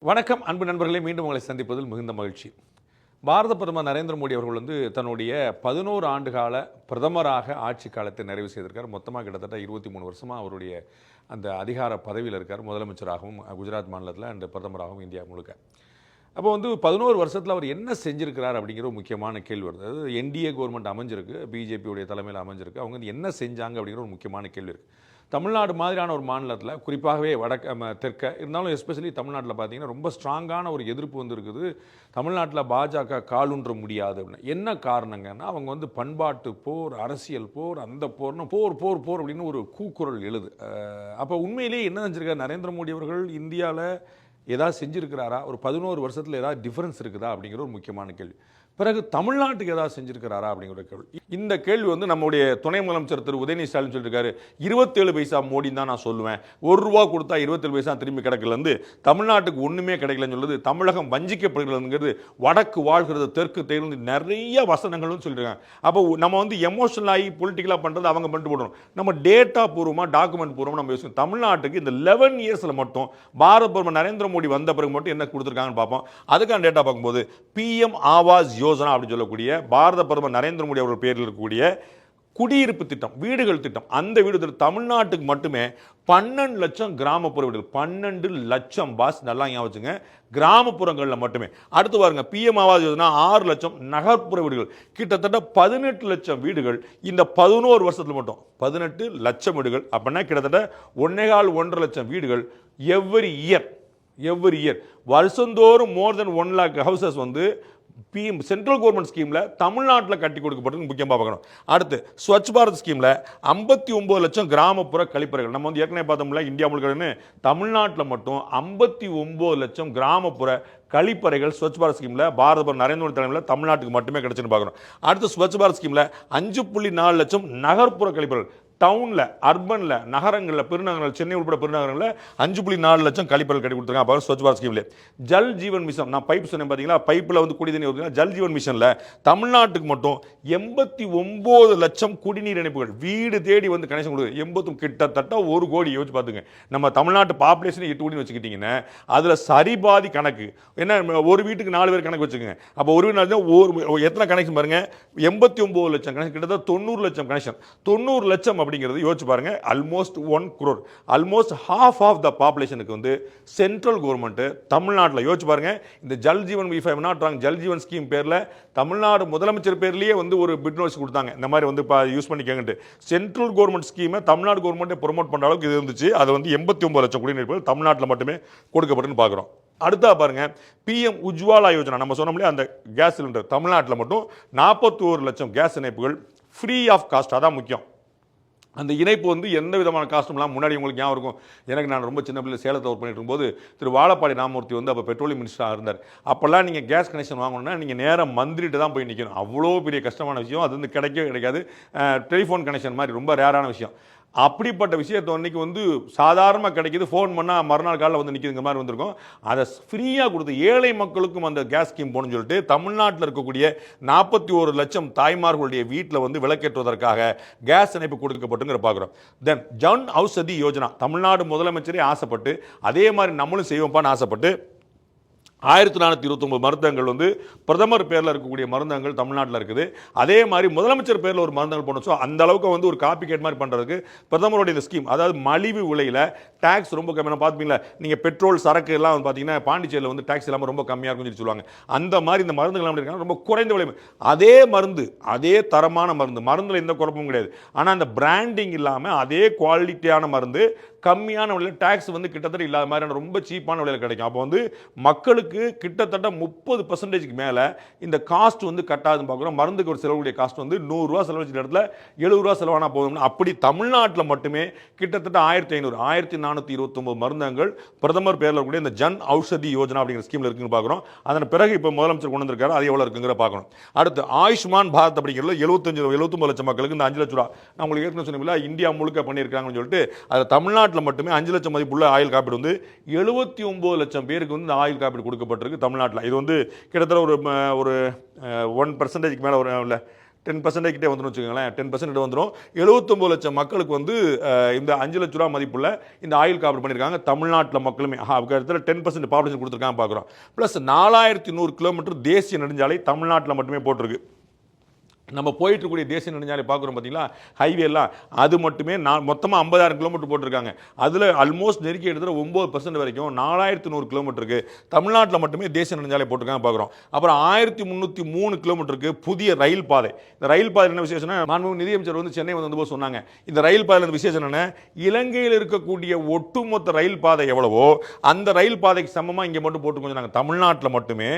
வணக்கம் அன்பு நண்பர்களே, மீண்டும் உங்களை சந்திப்பதில் மிகுந்த மகிழ்ச்சி. பாரத பிரதமர் நரேந்திர மோடி அவர்கள் தன்னுடைய 11 ஆண்டு கால பிரதமராக ஆட்சி காலத்தை நிறைவு செய்திருக்கார். மொத்தமாக கிட்டத்தட்ட 23 வருஷமாக அவருடைய அந்த அதிகார பதவியில் இருக்கார். முதலமைச்சராகவும் குஜராத் மாநிலத்தில் அண்ட் பிரதமராகவும் இந்தியா முழுக்க. அப்போ 11 வருஷத்தில் அவர் என்ன செஞ்சிருக்கிறார் அப்படிங்கிற ஒரு முக்கியமான கேள்வி வருது. அதாவது என்டிஏ கவர்மெண்ட் அமைஞ்சிருக்கு, பிஜேபியுடைய தலைமையில் அமைஞ்சிருக்கு. அவங்க என்ன செஞ்சாங்க அப்படிங்கிற ஒரு முக்கியமான கேள்வி இருக்குது. தமிழ்நாடு மாதிரியான ஒரு மாநிலத்தில், குறிப்பாகவே தெற்க இருந்தாலும் எஸ்பெஷலி தமிழ்நாட்டில் பார்த்தீங்கன்னா ரொம்ப ஸ்ட்ராங்கான ஒரு எதிர்ப்பு இருக்குது. தமிழ்நாட்டில் பாஜக காலுன்ற முடியாது அப்படின்னு. என்ன காரணங்கன்னா, அவங்க பண்பாட்டு போர், அரசியல் போர், அந்த போர்னு போர் போர் போர் அப்படின்னு ஒரு கூக்குரல் எழுது. அப்போ உண்மையிலேயே என்ன செஞ்சிருக்காரு நரேந்திர மோடி அவர்கள்? இந்தியாவில் ஏதாவது செஞ்சுருக்கிறாரா? ஒரு 11 வருஷத்தில் ஏதாவது டிஃப்ரென்ஸ் இருக்குதா அப்படிங்கிற ஒரு முக்கியமான கேள்வி. பிறகு தமிழ்நாட்டுக்கு ஏதாவது செஞ்சிருக்கிறாரா அப்படிங்கிற கேள்வி. இந்த கேள்வி நம்முடைய துணை முதலமைச்சர் திரு உதயநிதி ஸ்டாலின் சொல்லியிருக்காரு. 27 பைசா மோடின்னு தான் நான் சொல்லுவேன். ₹1 கொடுத்தா 27 பைசா திரும்பி கிடைக்கலந்து, தமிழ்நாட்டுக்கு ஒன்றுமே கிடைக்கலன்னு சொல்லுது. தமிழகம் வஞ்சிக்கப்படுகிறதுங்கிறது, வடக்கு வாழ்கிறது, தெற்கு தேர்ந்து நிறைய வசனங்கள்னு சொல்லியிருக்காங்க. அப்போ நம்ம எமோஷனல் ஆகி பொலிட்டிக்கலாக பண்ணுறது அவங்க பண்ணிட்டு போடணும். நம்ம டேட்டா பூர்வமாக, டாக்குமெண்ட் பூர்வமாக நம்ம யோசிக்கணும். தமிழ்நாட்டுக்கு இந்த 11 இயர்ஸில் மட்டும் பாரத பிரதமர் நரேந்திர மோடி வந்த பிறகு மட்டும் என்ன கொடுத்துருக்காங்கன்னு பார்ப்போம். அதுக்கான டேட்டா பார்க்கும்போது PM ஆவாஸ் யோஜனா அப்படின்னு சொல்லக்கூடிய பாரத பிரதமர் நரேந்திர மோடி அவர்கள் பேரில் இருக்கக்கூடிய குடியிருப்பு திட்டம், வீடுகள் திட்டம், அந்த வீடு திட்டம் தமிழ்நாட்டுக்கு மட்டுமே 12 லட்சம் கிராமப்புற வீடுகள். 12 லட்சம் பாஸ், நல்லா ஞாபகம் வச்சுங்க, கிராமப்புறங்களில் மட்டுமே. அடுத்து பாருங்க, PM ஆவாஸ் யோஜனா 6 லட்சம் நகர்ப்புற வீடுகள். கிட்டத்தட்ட 18 லட்சம் வீடுகள் இந்த 11 வருஷத்துல மட்டும். 18 லட்சம் வீடுகள் அப்படின்னா கிட்டத்தட்ட 1.25 லட்சம் வீடுகள் எவ்ரி இயர் வருஷந்தோறும் மோர் தென் 1 லேக் ஹவுசஸ் சென்ட்ரல் கவர்மெண்ட் ஸ்கீமில் தமிழ்நாட்டில் கட்டி கொடுக்கப்பட்டு முக்கியமாக பார்க்கணும். அடுத்து ஸ்வச் பாரத் ஸ்கீமில் 59 லட்சம் கிராமப்புற கழிப்பறைகள். நம்ம ஏற்கனவே பார்த்தோம்ல, இந்தியா முழுக்க தமிழ்நாட்டில் மட்டும் 59 லட்சம் கிராமப்புற கழிப்பறைகள் ஸ்வச் பாரத் ஸ்கீமில் பாரத பிரதமர் நரேந்திர மோடி தலைமையில் தமிழ்நாட்டுக்கு மட்டுமே கிடைச்சுன்னு பார்க்கணும். அடுத்து ஸ்வச் பாரத் ஸ்கீமில் 5.4 லட்சம் நகர்ப்புற கழிப்பறைகள். டவுனில், அர்பனில், நகரங்களில், பெருநகரங்கள், சென்னை உட்பட பெருநகரங்களில் 5.4 லட்சம் கழிப்பறைகள் கட்டி கொடுத்துருக்காங்க ஸ்வச் பாரத் ஸ்கீமில். ஜல் ஜீவன் மிஷன், நான் பைப் சொன்னேன் பார்த்தீங்களா, பைப்பில் குடி தண்ணி ஊற்றுங்க. ஜல் ஜீவன் மிஷனில் தமிழ்நாட்டுக்கு மட்டும் 89 லட்சம் குடிநீர் இணைப்புகள் வீடு தேடி கனெக்ஷன் கொடுக்குது. 80 கிட்டத்தட்ட 1 கோடி. யோசிச்சு பார்த்துங்க, நம்ம தமிழ்நாட்டு பாப்புலேஷன் 8 கோடின்னு வச்சுக்கிட்டிங்கன்னா அதில் சரிபாதி கணக்கு என்ன, ஒரு வீட்டுக்கு 4 பேர் கணக்கு வச்சுக்கோங்க. அப்போ ஒரு வீடு எத்தனை கனெக்ஷன் பாருங்க, 89 லட்சம் கனெக்ஷன், கிட்டத்தட்ட 90 லட்சம் கனெக்ஷன். 90 லட்சம் அப்படிங்கிறது யோசிச்சு பாருங்க, almost 1 crore, almost half of the பாப்புலேஷனுக்கு சென்ட்ரல் கவர்மெண்ட் தமிழ்நாட்டில். யோசிச்சு பாருங்க, இந்த ஜல் ஜீவன் ஜல் ஜீவன் ஸ்கீம் பேரில் தமிழ்நாடு முதலமைச்சர் பேர்லேயே ஒரு பிட் நோட்டீஸ் கொடுத்தாங்க, இந்த மாதிரி யூஸ் பண்ணிக்கங்க. சென்ட்ரல் கவர்மெண்ட் ஸ்கீமை தமிழ்நாடு கவர்மெண்ட் ப்ரொமோட் பண்ணுற அளவுக்கு இது இருந்துச்சு. அது 89 லட்சம் குடிநீர் தமிழ்நாட்டில் மட்டுமே கொடுக்கப்பட்டுன்னு பார்க்குறோம். அடுத்தா பாருங்க, PM உஜ்வாலா யோஜனா, நம்ம சொன்னோம்ல அந்த கேஸ் சிலிண்டர், தமிழ்நாட்டில் மட்டும் 41 லட்சம் கேஸ் இணைப்புகள் ஃப்ரீ ஆஃப் காஸ்ட். அதான் முக்கியம். அந்த இணைப்பு எந்த விதமான காஸ்ட்லாம் முன்னாடி உங்களுக்கு ஞாபகம் இருக்கும். எனக்கு நான் ரொம்ப சின்ன பிள்ளை சேலத்தை ஒர்க் பண்ணிட்டு இருக்கும்போது திரு வாழப்பாடி ராமமூர்த்தி அப்போ பெட்ரோலியம் மினிஸ்டராக இருந்தார். அப்போல்லாம் நீங்கள் கேஸ் கனெக்ஷன் வாங்கணும்னா நீங்கள் நேரம் மந்திரிட்டு தான் போய் நிற்கணும். அவ்வளோ பெரிய கஷ்டமான விஷயம். அது கிடைக்கவே கிடைக்காது. டெலிஃபோன் கனெக்ஷன் மாதிரி ரொம்ப ரேரான விஷயம். அப்படிப்பட்ட விஷயத்தை அன்றைக்கி சாதாரணமாக கிடைக்கிது. ஃபோன் பண்ணால் மறுநாள் காலையில் நிற்கிதுங்கிற மாதிரி வந்திருக்கும். அதை ஃப்ரீயாக கொடுத்து ஏழை மக்களுக்கும் அந்த கேஸ் ஸ்கீம் போகணும்னு சொல்லிட்டு தமிழ்நாட்டில் இருக்கக்கூடிய 41 லட்சம் தாய்மார்களுடைய வீட்டில் விளக்கேற்றுவதற்காக கேஸ் இணைப்பு கொடுக்கப்பட்டுங்கிற பார்க்குறோம். தென் ஜன் ஔஷதி யோஜனா, தமிழ்நாடு முதலமைச்சரே ஆசைப்பட்டு அதே மாதிரி நம்மளும் செய்வோம்ப்பான்னு ஆசைப்பட்டு 1429 மருந்தகங்கள் பிரதமர் பேரில் இருக்கக்கூடிய மருந்தகங்கள் தமிழ்நாட்டில் இருக்குது. அதே மாதிரி முதலமைச்சர் பேரில் ஒரு மருந்தகங்கள் போனோம். அந்த அளவுக்கு ஒரு காப்பி கேட் மாதிரி பண்ணுறதுக்கு பிரதமருடைய இந்த ஸ்கீம், அதாவது மலிவு விலையில் டேக்ஸ் ரொம்ப கம்மியாக பார்த்துப்பீங்களா, நீங்கள் பெட்ரோல் சரக்கு எல்லாம் பார்த்தீங்கன்னா பாண்டிச்சேரியில் டேக்ஸ் இல்லாமல் ரொம்ப கம்மியாக இருக்குன்னு சொல்லுவாங்க. அந்த மாதிரி இந்த மருந்துகள் இருக்காங்க ரொம்ப குறைந்த விலை. அதே மருந்து, அதே தரமான மருந்தில் எந்த குழப்பமும் கிடையாது. ஆனால் அந்த பிராண்டிங் இல்லாமல் அதே குவாலிட்டியான மருந்து கம்மியான விலையில் டேக்ஸ் கிட்டத்தட்ட இல்லாத மாதிரியான ரொம்ப சீப்பான விலையில் கிடைக்கும். அப்போ மக்களுக்கு கிட்டத்தட்ட 30% மேலே இந்த காஸ்ட் கட்டாதுன்னு பார்க்குறோம். மருந்துக்கு ஒரு செலவுடைய காஸ்ட் ₹100 செலவழிச்ச இடத்துல ₹70 செலவானா போதும்னு. அப்படி தமிழ்நாட்டில் மட்டுமே கிட்டத்தட்ட 1429 மருந்தகங்கள் பிரதமர் பேரில் இருக்கக்கூடிய இந்த ஜன் ஔஷதி யோஜனா அப்படிங்கிற ஸ்கீமில் இருக்குன்னு பார்க்குறோம். அதன் பிறகு இப்போ முதலமைச்சர் கொண்டு வந்திருக்காரு, அது எவ்வளோ இருக்குங்கிற பார்க்கணும். அடுத்து ஆயுஷ்மான் பாரத் அப்படிங்கிறது 79 லட்சம் மக்களுக்கு இந்த 5 லட்ச ரூபா நான் உங்களுக்கு ஏற்கனவே சொன்னீங்களா, இந்தியா முழுக்க பண்ணியிருக்காங்கன்னு சொல்லிட்டு அது தமிழ்நாட்டில் மட்டுமே 5 லட்சம் மதிப்புள்ள ஆயுள் காப்பீடு 79 லட்சம் பேருக்கு இந்த ஆயுள் காப்பீடு கொடுக்கப்பட்டிருக்கு தமிழ்நாட்டில். இது கிட்டத்தட்ட ஒரு 1% மேலே ஒரு 10% கிட்டே வந்துடும் வச்சுக்கோங்களேன். 10% வந்துடும். 79 லட்சம் மக்களுக்கு வந்து இந்த 5 லட்ச ரூபா மதிப்புள்ள இந்த ஆயுள் காப்பீடு பண்ணியிருக்காங்க. தமிழ்நாட்டில் மக்களுமே இடத்துல 10% பாப்புலேஷன் கொடுத்துருக்காங்க பார்க்குறோம். ப்ளஸ் 4100 கிலோமீட்டர் தேசிய நெடுஞ்சாலை தமிழ்நாட்டில் மட்டுமே போட்டிருக்கு. நம்ம போயிட்டு இருக்கக்கூடிய தேசிய நெடுஞ்சாலை பார்க்குறோம் பார்த்தீங்களா, ஹைவேலாம், அது மட்டுமே மொத்தமாக 50,000 கிலோமீட்டர் போட்டிருக்காங்க. அதில் ஆல்மோஸ்ட் நெருக்கி எடுத்துகிற 9% வரைக்கும் 4100 கிலோமீட்டருக்கு தமிழ்நாட்டில் மட்டுமே தேசிய நெடுஞ்சாலை போட்டிருக்காங்க பார்க்குறோம். அப்புறம் 1303 கிலோமீட்டருக்கு புதிய ரயில் பாதை. இந்த ரயில் பாதை என்ன விசேஷம்னா, மாண்புமிகு நிதியமைச்சர் வந்து சென்னை வந்தபோது சொன்னாங்க, இந்த ரயில் பாதையில் விசேஷம் என்னென்ன, இலங்கையில் இருக்கக்கூடிய ஒட்டுமொத்த ரயில் பாதை எவ்வளவோ அந்த ரயில் பாதைக்கு சமமாக இங்கே மட்டும் போட்டு கொஞ்சம் நாங்கள் தமிழ்நாட்டில் மட்டுமே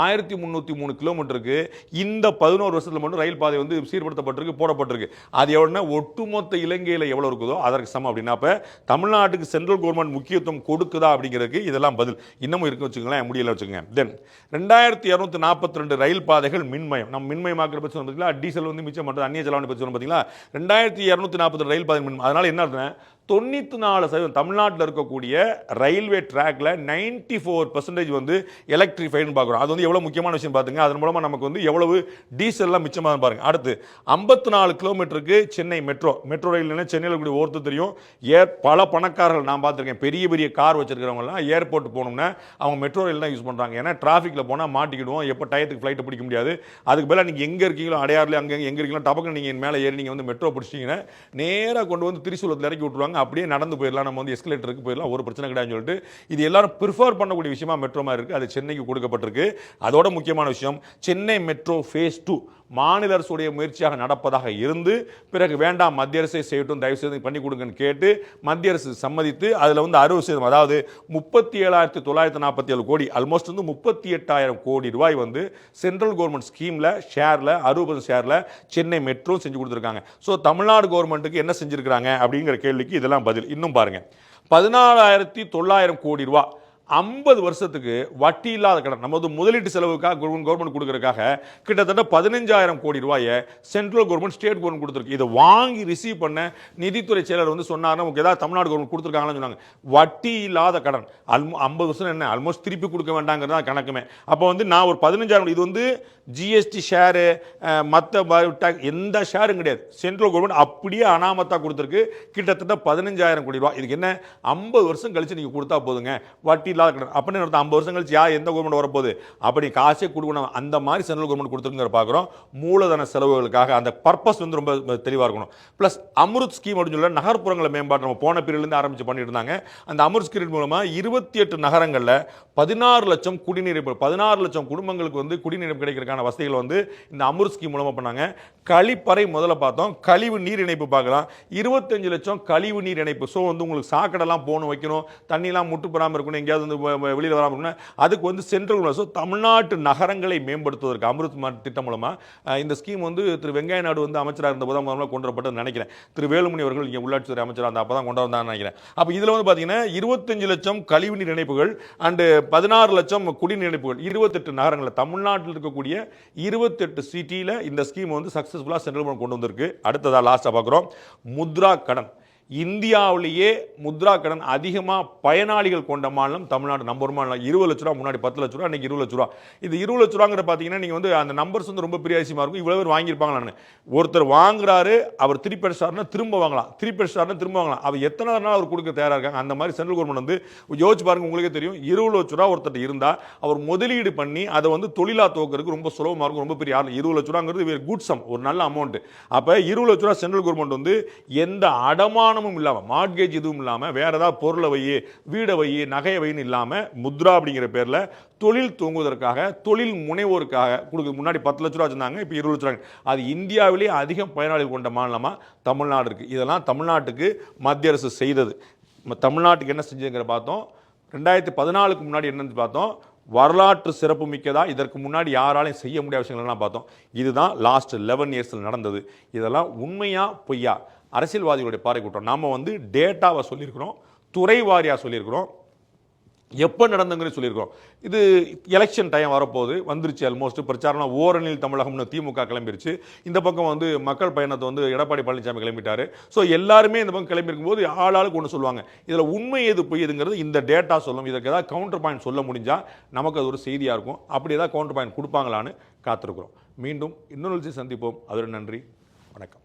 1303 கிலோமீட்டருக்கு இந்த 11 வருஷத்தில் மட்டும் ரயில் பாதை வந்து சீர்படுத்தப்பட்டிருக்கு, போடப்பட்டிருக்கு. அது எவ்வளவுனா ஒட்டுமொத்த இலங்கையில் எவ்வளவு இருக்குதோ அதற்கு சமம். அப்படின்னா அப்ப தமிழ்நாட்டுக்கு சென்ட்ரல் கவர்மெண்ட் முக்கியத்துவம் கொடுக்குதா அப்படிங்கிறதுக்கு இதெல்லாம் பதில். இன்னமும் இருக்கு வச்சுக்கோங்களேன், முடியல வச்சுக்கோங்க. தென் 2242 ரயில் பாதைகள் மின்மயம். நம்ம மின்மயமாக்குற பற்றி சொன்னோம் பார்த்தீங்களா, டீசல் வந்து மிச்சம் பண்ணுறது, அந்நிய செலவாணி பற்றி சொன்னோம் பார்த்தீங்களா, 2242 ரயில் பாதை மின்மயம். அதனால என்ன அர்த்தம், 94% தமிழ்நாட்டில் இருக்கக்கூடிய ரயில்வே ட்ராக்ல 94% வந்து எலக்ட்ரிஃபைடுன்னு பார்க்குறோம். அது வந்து எவ்வளோ முக்கியமான விஷயம் பார்த்துங்க. அதன் மூலமாக நமக்கு வந்து எவ்வளவு டீசல்லாம் மிச்சமாக பாருங்க. அடுத்து 54 கிலோமீட்டருக்கு சென்னை மெட்ரோ. மெட்ரோ ரயில் சென்னையில் கூடிய ஒருத்தர் தெரியும், பல பணக்காரர்கள் நான் பார்த்துருக்கேன், பெரிய பெரிய கார் வச்சிருக்கிறவங்கலாம் ஏர்போர்ட் போகணும்னா அவங்க மெட்ரோ ரயில் தான் யூஸ் பண்ணுறாங்க. ஏன்னா டிராஃபிக்கில் போனால் மாட்டிக்கிடுவோம், எப்போ டயத்துக்கு ஃப்ளைட்டை பிடிக்க முடியாது. அதுக்கு பதிலாக நீங்கள் எங்கே இருக்கீங்களோ, அடையாறுல அங்கே எங்கே இருக்கீங்களோ, டபக்கு நீங்கள் மேலே ஏறி நீங்கள் வந்து மெட்ரோ பிடிச்சிங்கன்னா நேராக கொண்டு வந்து திரிசூலத்தில் இறக்கி விட்டுருவாங்க. அப்படியே நடந்து போயிடலாம், நம்ம வந்து எஸ்கலேட்டருக்கு போயிடலாம், ஒரு பிரச்சனை கிடையாதுன்னு சொல்லிட்டு இது எல்லாரும் ப்ரிஃபர் பண்ணக்கூடிய விஷயமா மெட்ரோ மாதிரி இருக்குது. அது சென்னைக்கு கொடுக்கப்பட்டிருக்கு. அதோட முக்கியமான விஷயம், சென்னை மெட்ரோ ஃபேஸ் 2 மாநில அரசுடைய முயற்சியாக நடப்பதாக இருந்து பிறகு வேண்டாம் மத்திய அரசை செய்யட்டும், தயவு செய்து பண்ணி கொடுங்கன்னு கேட்டு மத்திய அரசு சம்மதித்து அதில் வந்து 60%, அதாவது 37,947 கோடி, ஆல்மோஸ்ட் வந்து 38,000 கோடி ரூபாய் வந்து சென்ட்ரல் கவர்மெண்ட் ஸ்கீமில் ஷேரில் 60% ஷேரில் சென்னை மெட்ரோ செஞ்சு கொடுத்துருக்காங்க. ஸோ தமிழ்நாடு கவர்மெண்ட்டுக்கு என்ன செஞ்சுருக்காங்க அப்படிங்கிற கேள்விக்கு இதெல்லாம் பதில். இன்னும் பாருங்க, 14,900 கோடி ரூபா 50 வருஷத்துக்கு வட்டி இல்லாத கடன், நம்ம முதலீட்டு செலவுக்காக கவர்மெண்ட் கொடுக்கறதுக்காக கிட்டத்தட்ட 15,000 கோடி ரூபாயை சென்ட்ரல் கவர்மெண்ட் ஸ்டேட் கவர்மெண்ட் கொடுத்துருக்கு. இதை வாங்கி ரிசீவ் பண்ண நிதித்துறை செயலர் வந்து சொன்னார், நமக்கு ஏதாவது தமிழ்நாடு கவர்மெண்ட் கொடுத்துருக்காங்கன்னு சொன்னாங்க. வட்டி இல்லாத கடன் 50 வருஷம் என்ன ஆல்மோஸ்ட் திருப்பி கொடுக்க வேண்டாங்கிறது தான் கணக்குமே. அப்போ வந்து நான் ஒரு 15,000, இது வந்து ஜிஎஸ்டி ஷேரு மற்ற எந்த ஷேரும் கிடையாது, சென்ட்ரல் கவர்மெண்ட் அப்படியே அனாமத்தா கொடுத்துருக்கு. கிட்டத்தட்ட 15,000 கோடி ரூபாய். இதுக்கு என்ன 50 வருஷம் கழிச்சு நீங்க கொடுத்தா போதுங்க, வட்டி இல்லாத கடன். அப்படின்னு 50 வருஷம் கழிச்சு எந்த கவர்மெண்ட் வரப்போகுது, அப்படி காசே கொடுக்கணும், அந்த மாதிரி சென்ட்ரல் கவர்மெண்ட் கொடுத்துருங்கிற பார்க்குறோம். மூலதன செலவுகளுக்காக அந்த பர்பஸ் வந்து ரொம்ப தெளிவாக இருக்கணும். ப்ளஸ் அம்ருத் ஸ்கீம் அப்படின்னு சொல்லி நகர்ப்புறங்களை மேம்பாடு நம்ம போன பீரியட்லேருந்து ஆரம்பிச்சு பண்ணிட்டு இருந்தாங்க. அந்த அம்ருத் ஸ்கீம் மூலமாக 28 நகரங்களில் 16 லட்சம் குடிநீர், 16 லட்சம் குடும்பங்களுக்கு வந்து குடிநீர் கிடைக்கிறதுக்கான வசதிகள் வந்து இந்த அம்ருத் ஸ்கீம் மூலமா பண்ணாங்க. கழிப்பறை முதல்ல பார்த்தோம், கழிவு நீர் இணைப்பு பார்க்கலாம், 25 லட்சம் கழிவு நீர் இணைப்பு. ஸோ வந்து உங்களுக்கு சாக்கடைலாம் போகணும், வைக்கணும், தண்ணிலாம் முட்டு பெறாமல் இருக்கணும், எங்கேயாவது வந்து வெளியில் வராமல் இருக்கணும், அதுக்கு வந்து சென்ட்ரல். ஸோ தமிழ்நாட்டு நகரங்களை மேம்படுத்துவதற்கு அம்ருத் திட்டம் மூலமா இந்த ஸ்கீம் வந்து திரு வெங்கைய நாயுடு வந்து அமைச்சராக இருந்த போது முதல்ல கொண்டு வரப்பட்டது நினைக்கிறேன். திரு வேலுமணி அவர்கள் இங்கே உள்ளாட்சித்துறை அமைச்சராக அந்த அப்போ தான் கொண்டு வந்தான்னு நினைக்கிறேன். அப்போ இதில் வந்து பார்த்தீங்கன்னா 25 லட்சம் கழிவு நீர் இணைப்புகள் அண்டு 16 லட்சம் குடிநீர் இணைப்புகள் 28 நகரங்களில், தமிழ்நாட்டில் இருக்கக்கூடிய 28 சிட்டியில் இந்த ஸ்கீம் வந்து சக்சஸ்ஃபுல்லாக சென்ட்ரல் கவர்மெண்ட் கொண்டு வந்திருக்கு. அடுத்ததாக லாஸ்ட்டாக பார்க்குறோம், முத்ரா கடன். இந்தியாவிலேயே முத்ரா கடன் அதிகமாக பயனாளிகள் கொண்ட மாநிலம் தமிழ்நாடு. நம்பர் மாநிலம் 20 லட்ச ரூபா, முன்னாடி 10 லட்ச ரூபா, இன்னைக்கு 20 லட்ச ரூபா. இது 20 லட்ச ரூபாங்கிற பார்த்தீங்கன்னா நீங்கள் வந்து அந்த நம்பர்ஸ் வந்து ரொம்ப பெரிய விஷயமா இருக்கும். இவ்வளோ பேர் வாங்கியிருப்பாங்களான்னு, ஒருத்தர் வாங்குறாரு, அவர் திருப்பி அடிச்சாருன்னா திரும்ப வாங்கலாம், திருப்பி அடிச்சாருன்னா திரும்ப வாங்கலாம். அவர் எத்தனை நாள் அவர் கொடுக்க தயாராக இருக்காங்க. அந்த மாதிரி சென்ட்ரல் கவர்மெண்ட் வந்து யோசிச்சு பாருங்க, உங்களுக்கே தெரியும். 20 லட்ச ரூபா ஒருத்தர் இருந்தால் அவர் முதலீடு பண்ணி அதை வந்து தொழிலா துவக்கிறதுக்கு ரொம்ப சுலபமாக இருக்கும். ரொம்ப பெரிய 20 லட்ச ரூபாங்கிறது குட் சம், ஒரு நல்ல அமௌண்ட். அப்போ 20 லட்ச ரூபா சென்ட்ரல் கவர்மெண்ட் வந்து எந்த அடமானமும் இல்லாமல், மார்ட்கேஜ் எதுவும் இல்லாமல், வேற ஏதாவது பொருளை வை, வீடை வை, நகையை வைன்னு இல்லாமல் முத்ரா அப்படிங்கிற பேரில் தொழில் தூங்குவதற்காக, தொழில் முனைவோருக்காக கொடுக்க. முன்னாடி 10 லட்ச ரூபா வச்சிருந்தாங்க, இப்போ 20 லட்ச ரூபா. அது இந்தியாவிலேயே அதிகம் பயனாளிகள் கொண்ட மாநிலமாக தமிழ்நாடு இருக்கு. இதெல்லாம் தமிழ்நாட்டுக்கு மத்திய அரசு செய்தது. தமிழ்நாட்டுக்கு என்ன செஞ்சதுங்கிற பார்த்தோம். 2014க்கு முன்னாடி என்னன்னு பார்த்தோம். வரலாற்று சிறப்பு மிக்கதா, இதற்கு முன்னாடி யாராலையும் செய்ய முடியாத விஷயங்கள்லாம் பார்த்தோம். இதுதான் லாஸ்ட் 11 இயர்ஸில் நடந்தது. இதெல்லாம் உண்மையா பொய்யா, அரசியல்வாதிகளுடைய பார்வை கூட்டம். நாம் வந்து டேட்டாவை சொல்லியிருக்கிறோம், துறை வாரியாக சொல்லியிருக்கிறோம். எப்போ நடந்துங்கிறது சொல்லியிருக்கோம். இது எலெக்ஷன் டைம் வரப்போகுது, வந்துருச்சு. ஆல்மோஸ்ட் பிரச்சாரம் ஓரணியில் தமிழகம்னு திமுக கிளம்பிருச்சு. இந்த பக்கம் வந்து மக்கள் பயணத்தை வந்து எடப்பாடி பழனிசாமி கிளம்பிட்டாரு. ஸோ எல்லாருமே இந்த பக்கம் கிளம்பியிருக்கும் போது ஆளாளுக்கு ஒன்று சொல்லுவாங்க. இதில் உண்மை எது பொய் எதுங்கிறது இந்த டேட்டா சொல்லும். இதற்கு ஏதாவது கவுண்டர் பாயிண்ட் சொல்ல முடிஞ்சால் நமக்கு அது ஒரு செய்தியாக இருக்கும். அப்படி ஏதாவது கவுண்டர் பாயிண்ட் கொடுப்பாங்களான்னு காத்திருக்கிறோம். மீண்டும் இன்னொரு சந்திப்போம். அதோட நன்றி, வணக்கம்.